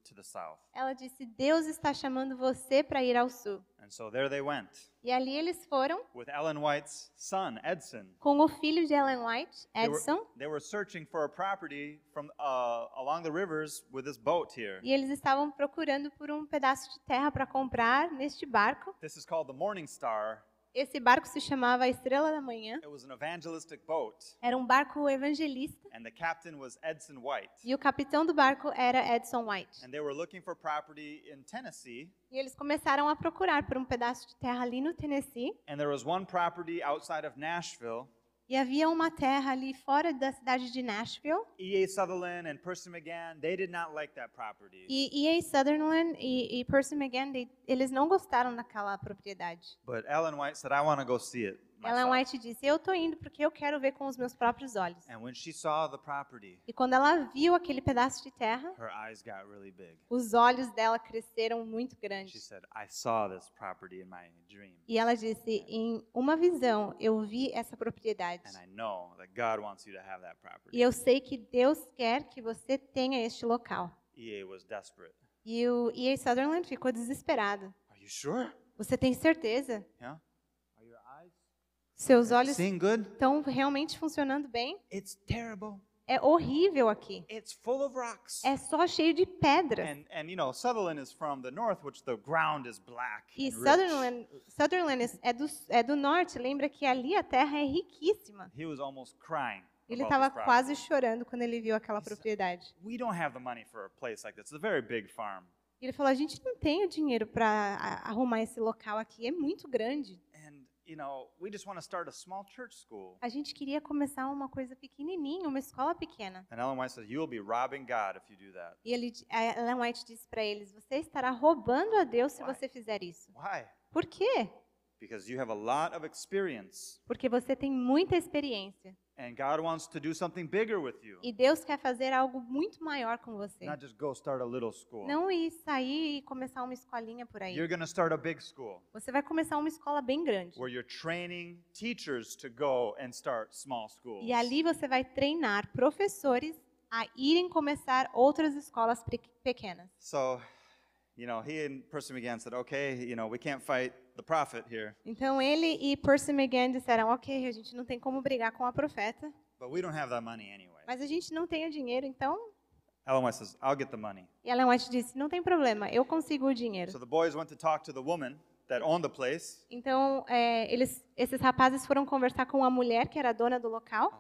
to the south. Ela disse, Deus está chamando você para ir ao sul. And so there they went E ali eles foram with Ellen White's son, Edson. com o filho de Ellen White, They Edson. were searching for a property from along the rivers with this boat here. E eles estavam procurando por um pedaço de terra para comprar neste barco. This is called the Morning Star. Esse barco se chamava a Estrela da Manhã. It was an evangelistic boat, Era um barco evangelista and the captain was Edson White. e o capitão do barco era Edson White. And they were looking for property in Tennessee, E eles começaram a procurar por um pedaço de terra ali no Tennessee. and there was one property outside of Nashville. E havia uma terra ali fora da cidade de Nashville. E.A. Sutherland and Percy McGann, they did not like that property. E E.A. Sutherland e Percy McGann, eles não gostaram daquela propriedade. But Ellen White said, I want to go see it Ellen myself. White disse, eu tô indo porque eu quero ver com os meus próprios olhos. And when she saw the property, E quando ela viu aquele pedaço de terra, her eyes got really big. os olhos dela cresceram muito She grandes. said, I saw this property in my dream, E ela disse, em uma visão, eu vi essa propriedade. and I know that God wants you to have that property. E eu sei que Deus quer que você tenha este local. E.A. was desperate. E o E.A. Sutherland ficou desesperado. Are you sure? Você tem certeza? Yeah? Are your eyes Seus olhos seeing good? estão realmente funcionando bem? It's terrible. É horrível aqui. It's full of rocks. É só cheio de pedras. And you know, Sutherland is from the north, which the ground is black E and rich. Sutherland é do norte. Lembra que ali a terra é riquíssima. He was almost crying Ele about estava this property. quase chorando quando ele viu aquela propriedade. We don't have the money for a place like this. It's a very big farm. E ele falou: a gente não tem o dinheiro para arrumar esse local aqui. É muito grande. And, you know, we just want to start a small church school. A gente queria começar uma coisa pequenininha, uma escola pequena. And Ellen White says, you'll be robbing God if you do that. E a Ellen White disse para eles: você estará roubando a Deus se Why? você fizer isso. Why? Por quê? Because you have a lot of experience. Porque você tem muita experiência. And God wants to do something bigger with you. E Deus quer fazer algo muito maior com você. Not just go start a little school. Não ir sair e começar uma escolinha por aí. You're going to start a big school Você vai começar uma escola bem grande. where you're training teachers to go and start small schools. E ali você vai treinar professores a irem começar outras escolas pequenas. So, you know, he and Percy McGann said, okay, you know, we can't fight the prophet here, Então ele e Percy McGann disseram: ok, a gente não tem como brigar com a profeta, but we don't have that money anyway. mas a gente não tem o dinheiro, então... Ellen White says, I'll get the money. E Ellen White disse: não tem problema, eu consigo o dinheiro. So the boys went to talk to the woman that owned the place, Então esses rapazes foram conversar com a mulher que era a dona do local.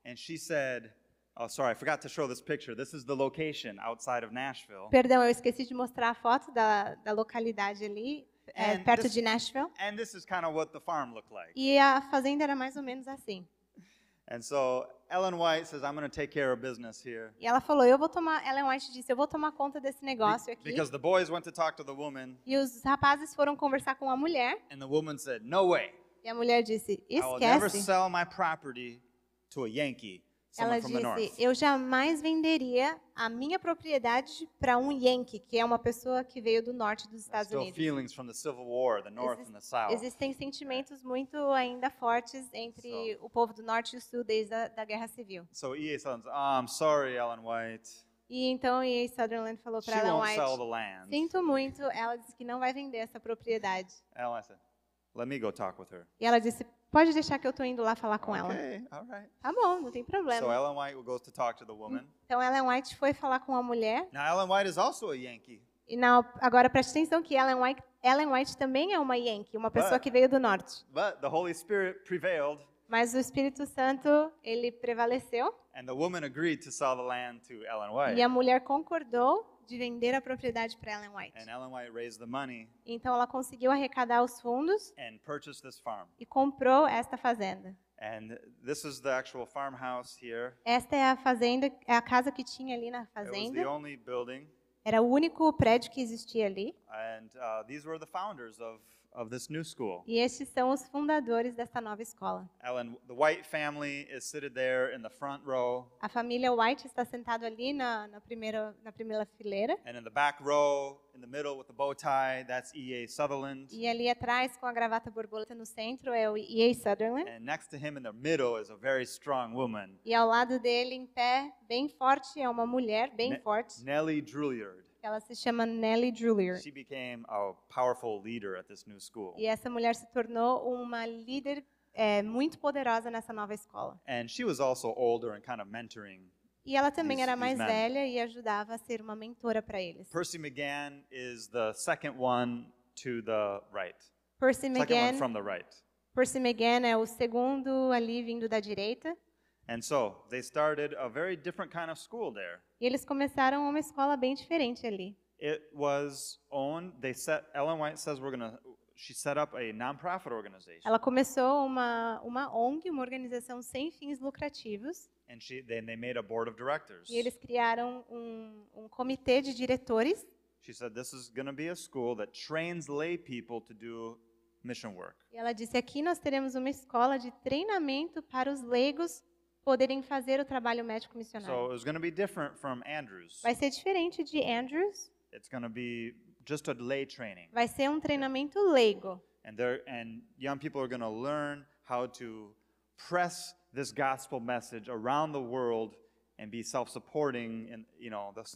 and she said, oh, sorry, I forgot to show this picture. This is the location outside of Nashville. Perdão, eu esqueci de mostrar a foto da localidade ali, perto this- de Nashville. And this is kind of what the farm looked like. E a fazenda era mais ou menos assim. And so Ellen White says, I'm going to take care of business here. E ela falou: Ellen White disse, eu vou tomar conta desse negócio aqui. Because the boys went to talk to the woman, E os rapazes foram conversar com a mulher. and the woman said, no way. E a mulher disse: I will never esquece. sell my property to a Yankee, someone Ela from the disse: north. eu jamais venderia a minha propriedade para um Yankee, que é uma pessoa que veio do norte dos There's Estados still Unidos. feelings from the Civil War, the North and the South. Existem sentimentos muito ainda fortes entre o povo do norte e o sul desde a Guerra Civil. So E.A. Sutherland said, I'm sorry, Ellen White. E então E.A. Sutherland falou She para Ellen won't sell the White: land. sinto muito. Ela disse que não vai vender essa propriedade. Ellen White said, let me go talk with her. E ela disse: pode deixar que eu estou indo lá falar com ela. Okay, all right. Tá bom, não tem So problema. Ellen White goes to talk to the woman. Então Ellen White foi falar com a mulher. Now Ellen White is also a Yankee. E agora preste atenção que Ellen White também é uma Yankee, uma pessoa But- que veio do norte. But the Holy Spirit prevailed, Mas o Espírito Santo, ele prevaleceu. and the woman agreed to sell the land to Ellen White. E a mulher concordou de vender a propriedade para Ellen White. And Ellen White raised the money Então ela conseguiu arrecadar os fundos and purchased this farm. e comprou esta fazenda. And this is the actual farmhouse here. Esta é a fazenda, é a casa que tinha ali na It was the fazenda. only building. Era o único prédio que existia ali. And these were the founders of this new school. E estes são os fundadores desta nova escola. Ellen, the White family is seated there in the front row. A família White está sentado ali na primeira fileira. And in the back row, in the middle with the bow tie, that's E.A. Sutherland. E ali atrás, com a gravata borboleta no centro, é o E.A. Sutherland. And next to him in the middle is a very strong woman, E ao lado dele, em pé, bem forte, é uma mulher bem forte. Nellie Drouillard. Ela se chama Nellie Drouillard. She became a powerful leader at this new school. E essa mulher se tornou uma líder muito poderosa nessa nova escola. And she was also older and kind of mentoring. E ela também These- era mais these men. velha e ajudava a ser uma mentora para eles. Percy McGann is the second one to the right. Percy Second one McGann, from the right. Percy McGann é o segundo ali vindo da direita. And so they started a very different kind of school there. E eles começaram uma escola bem diferente ali. It was owned, Ellen White says she set up a nonprofit organization. Ela começou uma ONG, uma organização sem fins lucrativos. And then they made a board of directors. E eles criaram um comitê de diretores. She said this is going to be a school that trains lay people to do mission work. E ela disse, aqui nós teremos uma escola de treinamento para os leigos poderem fazer o trabalho médico So missionário. it was going to be different from Andrews. Vai ser diferente de Andrews, It's going to be just a lay training. vai ser um treinamento leigo. And young people are going to learn how to press this gospel message around the world and be self-supporting, and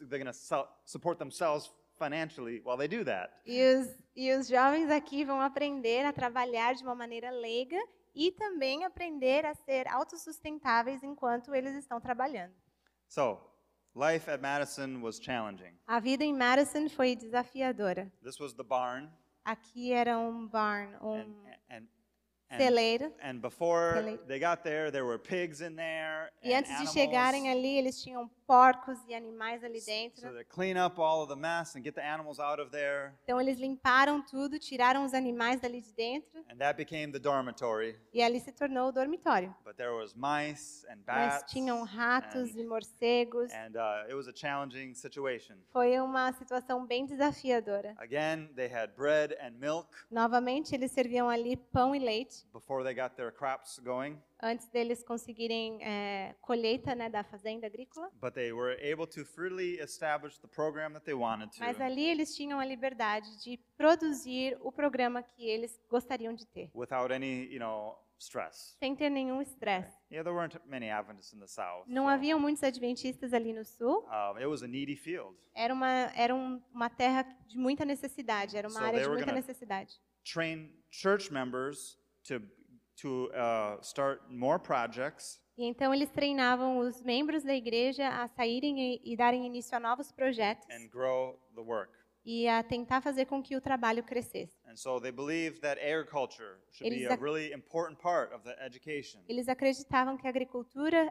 they're going to support themselves financially while they do that. E os jovens aqui vão aprender a trabalhar de uma maneira leiga e também aprender a ser autossustentáveis enquanto eles estão trabalhando. So, life at Madison was challenging. A vida em Madison foi desafiadora. This was the barn. Aqui era um barn, And celeiro. And before Celeiro. they got there were pigs in there. E and antes de animals. chegarem ali, eles tinham porcos e animais ali So dentro. they clean up all of the mess and get the animals out of there. Então eles limparam tudo, tiraram os animais dali de dentro And that became the dormitory. e ali se tornou o dormitório. But there was mice and Mas bats. tinham ratos and, e morcegos. and it was a challenging situation. Foi uma situação bem desafiadora. Again, they had bread and milk Novamente, eles serviam ali pão e leite before they got their crops going. antes deles conseguirem colheita, né, da fazenda agrícola. But they were able to freely establish the program that they wanted to. Mas ali eles tinham a liberdade de produzir o programa que eles gostariam de ter, Without any, stress. sem ter nenhum estresse. Yeah, there weren't many Adventists in the South. Não so, haviam muitos adventistas ali no sul. it was a needy field. Era uma terra de muita necessidade, era uma So área they de were muita gonna- necessidade. Train church members to start more projects E então eles treinavam os membros da igreja a saírem e darem início a novos projetos and grow the work. e a tentar fazer com que o trabalho crescesse. And so they believed that agriculture should be Eles a ac- really important part of the education. Eles acreditavam que a agricultura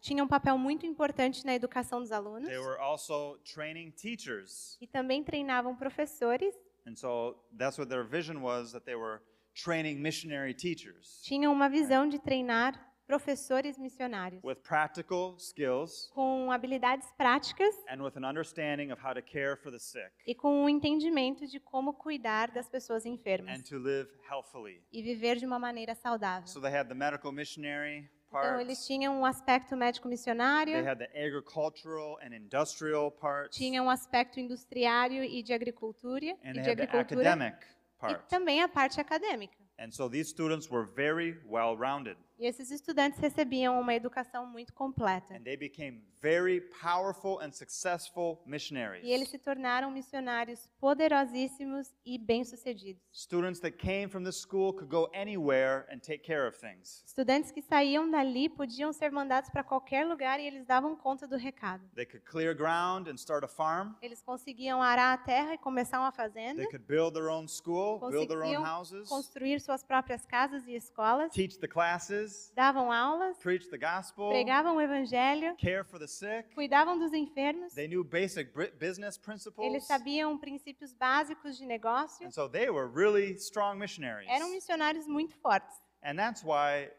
tinha um papel muito importante na educação dos alunos They were also training teachers. e também treinavam professores, And so that's what their vision was, that they were training missionary teachers tinham uma visão de treinar professores missionários with practical skills com habilidades práticas and with an understanding of how to care for the sick e com um entendimento de como cuidar das pessoas and enfermas to live healthfully. e viver de uma maneira saudável. So they had the medical missionary Então, part. eles tinham um aspecto médico-missionário, They had the agricultural and industrial parts. tinham um aspecto industriário e de agricultura, And e they de had the agricultura academic e part. também a parte acadêmica. And so these students were very well-rounded. E esses estudantes recebiam uma educação muito completa. And they became very powerful and successful missionaries. E eles se tornaram missionários poderosíssimos e bem-sucedidos. Students that came from this school could go anywhere and take care of things. Estudantes que saíam dali podiam ser mandados para qualquer lugar e eles davam conta do recado. They could clear ground and start a farm. Eles conseguiam arar a terra e começar uma fazenda, They could build their own school, build their own conseguiam houses, construir suas próprias casas e escolas, teach the classes, davam aulas, preach the gospel, pregavam o evangelho, care for the sick. cuidavam dos enfermos, They knew basic business eles principles. sabiam princípios básicos de negócio, And so they were really strong missionaries. eram missionários muito fortes. And that's why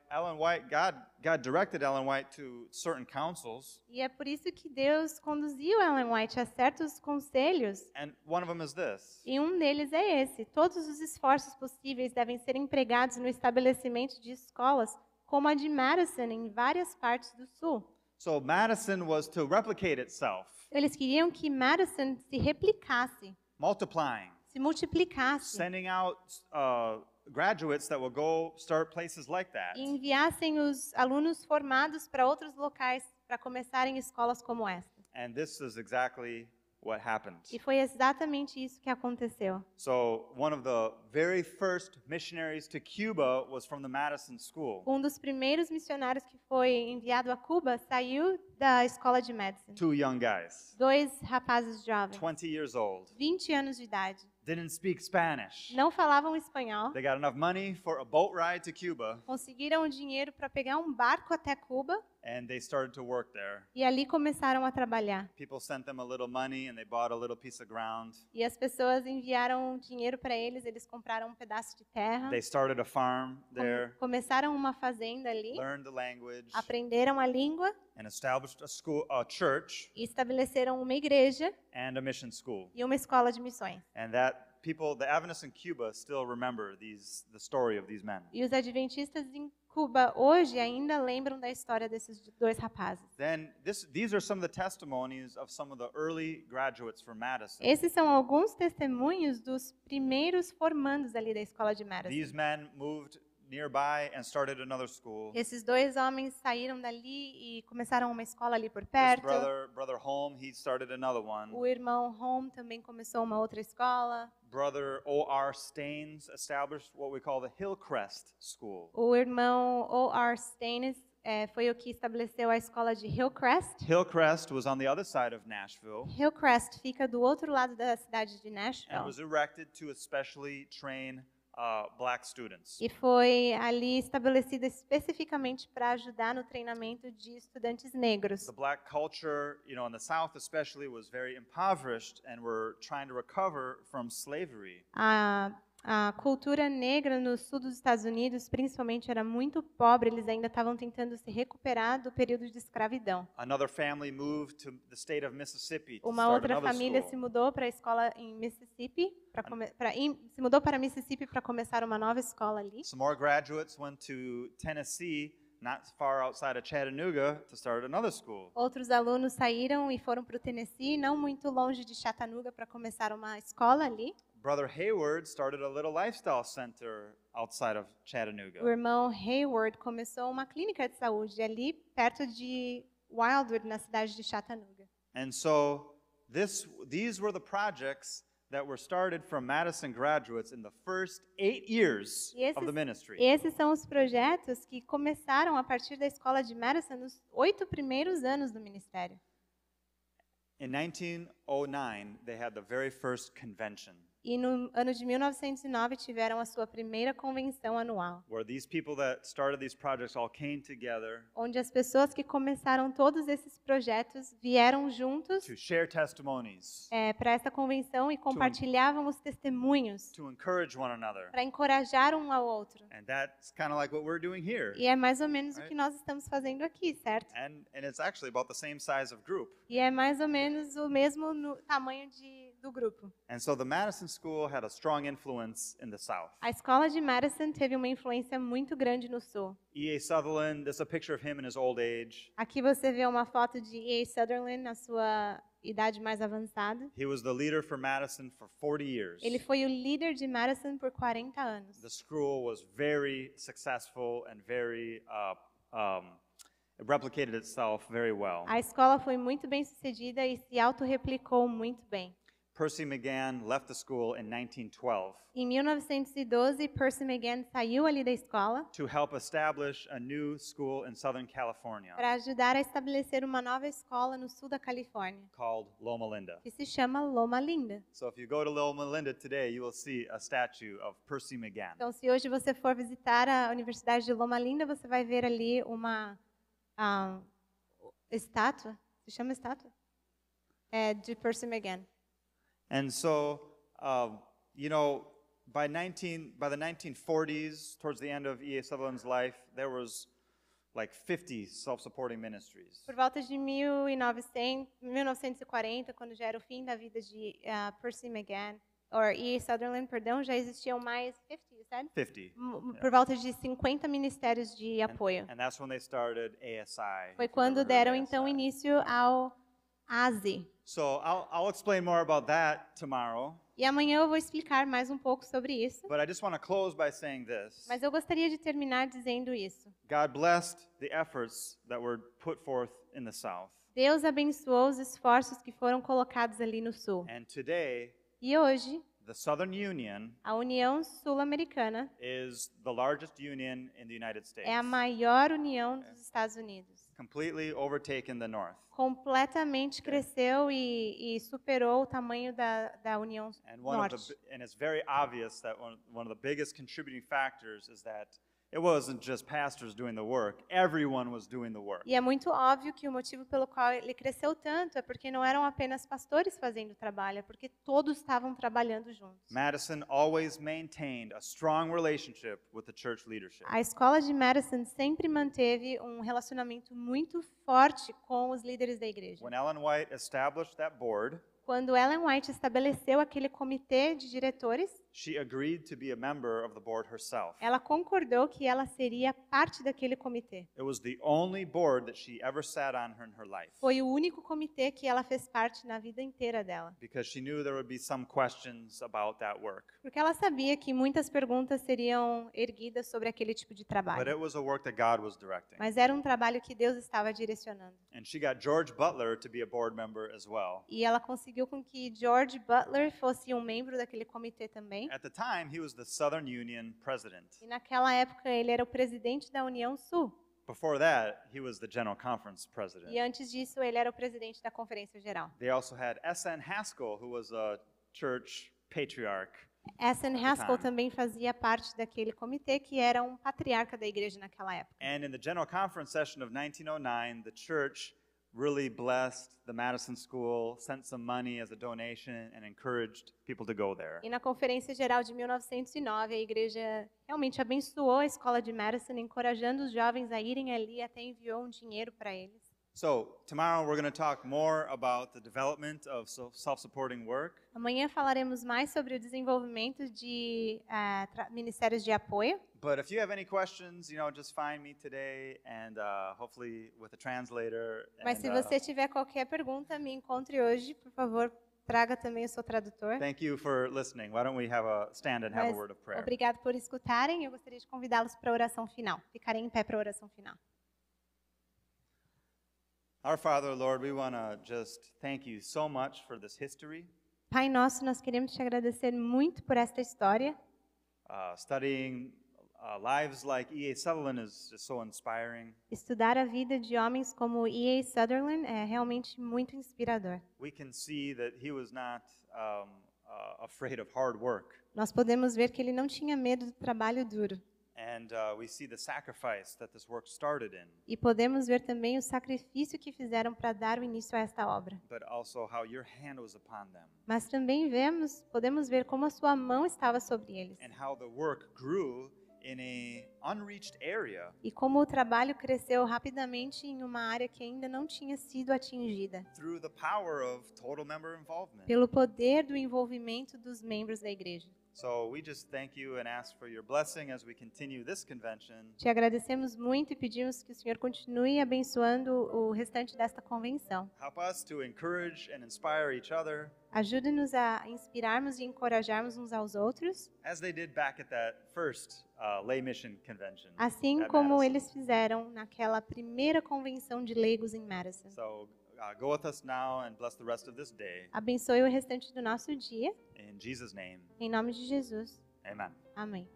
God directed Ellen White to certain councils. E é por isso que Deus conduziu Ellen White a certos conselhos, And one of them is this. e um deles é esse: todos os esforços possíveis devem ser empregados no estabelecimento de escolas como a de Madison em várias partes do sul. So Madison was to replicate itself, Eles queriam que Madison se replicasse, multiplying, se multiplicasse, sending out graduates that will go start places like that. e enviassem os alunos formados para outros locais para começarem escolas como esta. And this is exactly what happened. E foi exatamente isso que aconteceu. So one of the very first missionaries to Cuba was from the Madison School. Um dos primeiros missionários que foi enviado a Cuba saiu da escola de Madison. 2 young guys, 2 rapazes jovens, 20 years old. 20 anos de idade. didn't speak Spanish. não falavam espanhol, They got enough money for a boat ride to Cuba, conseguiram dinheiro para pegar um barco até Cuba and they started to work there. e ali começaram a trabalhar. People sent them a little money, and they bought a little piece of ground. E as pessoas enviaram dinheiro para eles compraram um pedaço de terra, They started a farm there, começaram uma fazenda ali, learned the language, aprenderam a língua and established a church e estabeleceram uma igreja and a mission school. e uma escola de missões. And that people, the Adventists in Cuba, still remember the story of these men. E os adventistas em Cuba hoje ainda lembram da história desses dois rapazes. Then these are some of the testimonies of some of the early graduates from Madison. Esses são alguns testemunhos dos primeiros formandos ali da escola de Madison. These men moved nearby and started another school. Esses dois homens saíram dali e começaram uma escola ali por This perto. brother Holm, he started another one. O irmão Home também começou uma outra escola. Brother O.R. Staines established what we call the Hillcrest School. O irmão O.R. Staines foi o que estabeleceu a escola de Hillcrest. Hillcrest was on the other side of Nashville Hillcrest fica do outro lado da cidade de and Nashville. was erected to especially train black students. E foi ali estabelecida especificamente para ajudar no treinamento de estudantes negros. The black culture, in the South especially, was very impoverished and were trying to recover from slavery. A cultura negra no sul dos Estados Unidos, principalmente, era muito pobre. Eles ainda estavam tentando se recuperar do período de escravidão. Another family moved to the state of Mississippi to Uma start outra another família school. se mudou para a escola em Mississippi, se mudou para Mississippi para começar uma nova escola ali. Some more graduates went to Tennessee, not far outside of Chattanooga, to start another school. Outros alunos saíram e foram para o Tennessee, não muito longe de Chattanooga, para começar uma escola ali. Brother Hayward started a little lifestyle center outside of Chattanooga. O irmão Hayward começou uma clínica de saúde ali perto de Wildwood, na cidade de Chattanooga. And so these were the projects that were started from Madison graduates in the first 8 years of the ministry. Esses são os projetos que começaram a partir da escola de Madison nos 8 primeiros anos do ministério. In 1909, they had the very first convention, E no ano de 1909 tiveram a sua primeira convenção anual, where these people that started these projects all came together onde as pessoas que começaram todos esses projetos vieram juntos to share testimonies, para essa convenção e compartilhavam os testemunhos to encourage one another. para encorajar um ao outro. And that's kind of like what we're doing here. E é mais ou menos o que nós estamos fazendo aqui, certo? And it's actually about the same size of group. E é mais ou menos o mesmo tamanho do grupo. And so the Madison School had a strong influence in the South. A escola de Madison teve uma influência muito grande no sul. E.A. Sutherland, there's a picture of him in his old age. Aqui você vê uma foto de E.A. Sutherland na sua idade mais avançada. He was the leader for Madison for 40 years. Ele foi o líder de Madison por 40 anos. The school was very successful and very it replicated itself very well. A escola foi muito bem sucedida e se autorreplicou muito bem. Percy McGann left the school in 1912 Em 1912, Percy McGann saiu ali da escola to help establish a new school in Southern California para ajudar a estabelecer uma nova escola no sul da Califórnia, called Loma Linda. que se chama Loma Linda. So if you go to Loma Linda today, you will see a statue of Percy McGann. Então, se hoje você for visitar a Universidade de Loma Linda, você vai ver ali uma estátua, se chama estátua? De Percy McGann. And so, by the 1940s, towards the end of E.A. Sutherland's life, there was like 50 self-supporting ministries. Por volta de 1940, quando já era o fim da vida de Percy McGann, ou E.A. Sutherland, perdão, já existiam mais 50, you said? 50. Por volta de 50 ministérios de apoio. And that's when they started ASI. Foi if you've quando ever heard deram of então ASI. início ao ASI. So I'll explain more about that tomorrow, E amanhã eu vou explicar mais um pouco sobre isso. but I just want to close by saying this. Mas eu gostaria de terminar dizendo isso. God blessed the efforts that were put forth in the South. Deus abençoou os esforços que foram colocados ali no sul. And today, E hoje, the Southern Union a União Sul-Americana is the largest union in the United States. é a maior união dos Estados Unidos. completely overtaken the North. Completamente cresceu e superou o tamanho da União And Norte. it's very obvious that one of the biggest contributing factors is that it wasn't just pastors doing the work, everyone was doing the work. E é muito óbvio que o motivo pelo qual ele cresceu tanto é porque não eram apenas pastores fazendo o trabalho, é porque todos estavam trabalhando juntos. Madison always maintained a strong relationship with the church leadership. A escola de Madison sempre manteve um relacionamento muito forte com os líderes da igreja. When Ellen White established that board, Quando Ellen White estabeleceu aquele comitê de diretores, she agreed to be a member of the board herself. ela concordou que ela seria parte daquele comitê. It was the only board that she ever sat on in her life. Foi o único comitê que ela fez parte na vida inteira dela. Because she knew there would be some questions about that work. Porque ela sabia que muitas perguntas seriam erguidas sobre aquele tipo de But trabalho. it was a work that God was directing. Mas era um trabalho que Deus estava direcionando. And she got George Butler to be a board member as well. E ela conseguiu com que George Butler fosse um membro daquele comitê também. At the time, he was the Southern Union president. E naquela época ele era o presidente da União Sul. Before that, he was the General Conference president. E antes disso ele era o presidente da Conferência Geral. They also had S.N. Haskell, who was a church patriarch. S.N. Haskell time. também fazia parte daquele comitê que era um patriarca da igreja naquela época. And in the General Conference session of 1909, the church really blessed the Madison School, sent some money as a donation, and encouraged people to go there. E na Conferência Geral de 1909, a igreja realmente abençoou a escola de Madison, encorajando os jovens a irem ali e até enviou um dinheiro para eles. So tomorrow we're going to talk more about the development of self-supporting work. Amanhã falaremos mais sobre o desenvolvimento de ministérios de apoio. But if you have any questions, just find me today, and hopefully with a translator. Mas se você tiver qualquer pergunta, me encontre hoje, por favor, traga também o seu tradutor. Thank you for listening. Why don't we have a stand and have a Mas word of prayer? obrigado por escutarem. Eu gostaria de convidá-los para a oração final. Ficarem em pé para a oração final. Our Father, Lord, we want to just thank you so much for this history. Pai nosso, nós queremos te agradecer muito por esta história. Studying lives like E.A. Sutherland is just so inspiring. Estudar a vida de homens como E.A. Sutherland é realmente muito inspirador. We can see that he was not afraid of hard work. Nós podemos ver que ele não tinha medo do trabalho duro. And we see the sacrifice that this work started in, E podemos ver também o sacrifício que fizeram para dar o início a esta obra. but also how your hand was upon them, Mas também podemos ver como a sua mão estava sobre eles. and how the work grew in a unreached area E como o trabalho cresceu rapidamente em uma área que ainda não tinha sido atingida. through the power of total member involvement. Pelo poder do envolvimento dos membros da igreja. So we just thank you and ask for your blessing as we continue this convention. Te agradecemos muito e pedimos que o Senhor continue abençoando o restante desta convenção. Help us to encourage and inspire each other Ajude-nos a inspirarmos e encorajarmos uns aos outros, as they did back at that first lay mission convention. assim at como Madison. eles fizeram naquela primeira convenção de leigos em Madison. So go with us now and bless the rest of this day. Abençoe o restante do nosso dia, In Jesus' name, em nome de Jesus. amen. Amém.